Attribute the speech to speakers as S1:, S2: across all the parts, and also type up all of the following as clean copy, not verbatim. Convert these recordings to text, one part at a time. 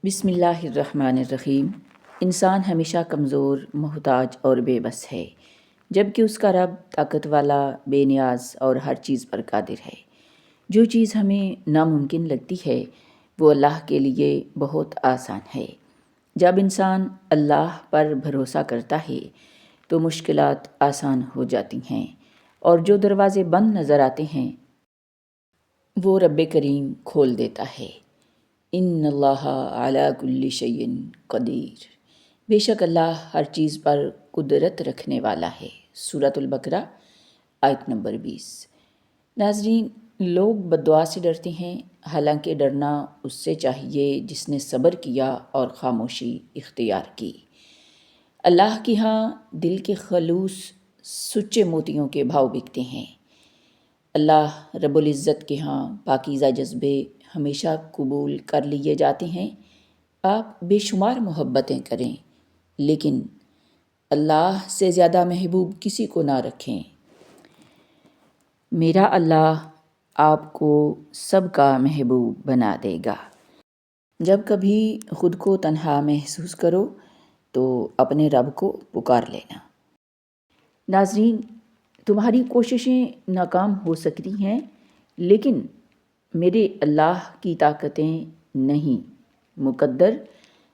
S1: بسم اللہ الرحمن الرحیم۔ انسان ہمیشہ کمزور، محتاج اور بے بس ہے، جبکہ اس کا رب طاقت والا، بے نیاز اور ہر چیز پر قادر ہے۔ جو چیز ہمیں ناممکن لگتی ہے وہ اللہ کے لیے بہت آسان ہے۔ جب انسان اللہ پر بھروسہ کرتا ہے تو مشکلات آسان ہو جاتی ہیں، اور جو دروازے بند نظر آتے ہیں وہ رب کریم کھول دیتا ہے۔ ان اللہ علی کل شیء قدیر، بے شک اللہ ہر چیز پر قدرت رکھنے والا ہے۔ سورۃ البقرہ آیت نمبر 20۔ ناظرین، لوگ بد دعا سے ڈرتے ہیں، حالانکہ ڈرنا اس سے چاہیے جس نے صبر کیا اور خاموشی اختیار کی۔ اللہ کے ہاں دل کے خلوص سچے موتیوں کے بھاؤ بکتے ہیں۔ اللہ رب العزت کے ہاں پاکیزہ جذبے ہمیشہ قبول کر لیے جاتے ہیں۔ آپ بے شمار محبتیں کریں، لیکن اللہ سے زیادہ محبوب کسی کو نہ رکھیں۔ میرا اللہ آپ کو سب کا محبوب بنا دے گا۔ جب کبھی خود کو تنہا محسوس کرو تو اپنے رب کو پکار لینا۔ ناظرین، تمہاری کوششیں ناکام ہو سکتی ہیں، لیکن میرے اللہ کی طاقتیں نہیں۔ مقدر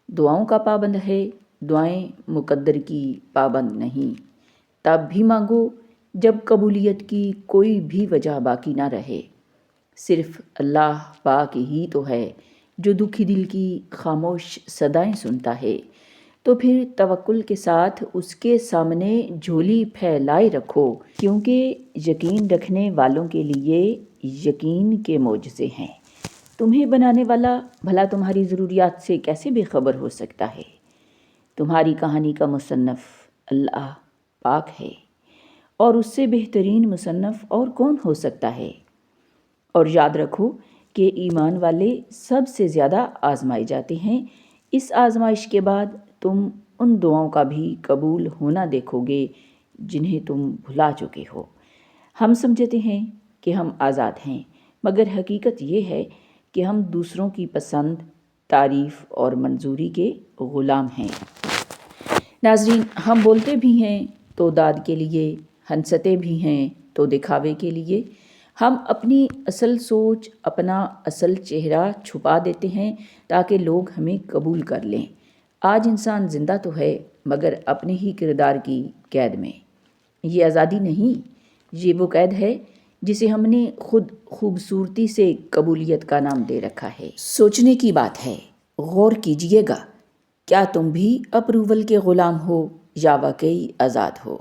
S1: دعاؤں کا پابند ہے، دعائیں مقدر کی پابند نہیں۔ تب بھی مانگو جب قبولیت کی کوئی بھی وجہ باقی نہ رہے۔ صرف اللہ پاک ہی تو ہے جو دکھی دل کی خاموش صدائیں سنتا ہے۔ تو پھر توکل کے ساتھ اس کے سامنے جھولی پھیلائے رکھو، کیونکہ یقین رکھنے والوں کے لیے یقین کے معجزے ہیں۔ تمہیں بنانے والا بھلا تمہاری ضروریات سے کیسے بے خبر ہو سکتا ہے؟ تمہاری کہانی کا مصنف اللہ پاک ہے، اور اس سے بہترین مصنف اور کون ہو سکتا ہے؟ اور یاد رکھو کہ ایمان والے سب سے زیادہ آزمائے جاتے ہیں۔ اس آزمائش کے بعد تم ان دعاؤں کا بھی قبول ہونا دیکھو گے جنہیں تم بھلا چکے ہو۔ ہم سمجھتے ہیں کہ ہم آزاد ہیں، مگر حقیقت یہ ہے کہ ہم دوسروں کی پسند، تعریف اور منظوری کے غلام ہیں۔ ناظرین، ہم بولتے بھی ہیں تو داد کے لیے، ہنستے بھی ہیں تو دکھاوے کے لیے۔ ہم اپنی اصل سوچ، اپنا اصل چہرہ چھپا دیتے ہیں تاکہ لوگ ہمیں قبول کر لیں۔ آج انسان زندہ تو ہے، مگر اپنے ہی کردار کی قید میں۔ یہ آزادی نہیں، یہ وہ قید ہے جسے ہم نے خود خوبصورتی سے قبولیت کا نام دے رکھا ہے۔ سوچنے کی بات ہے، غور کیجئے گا، کیا تم بھی اپروول کے غلام ہو یا واقعی آزاد ہو؟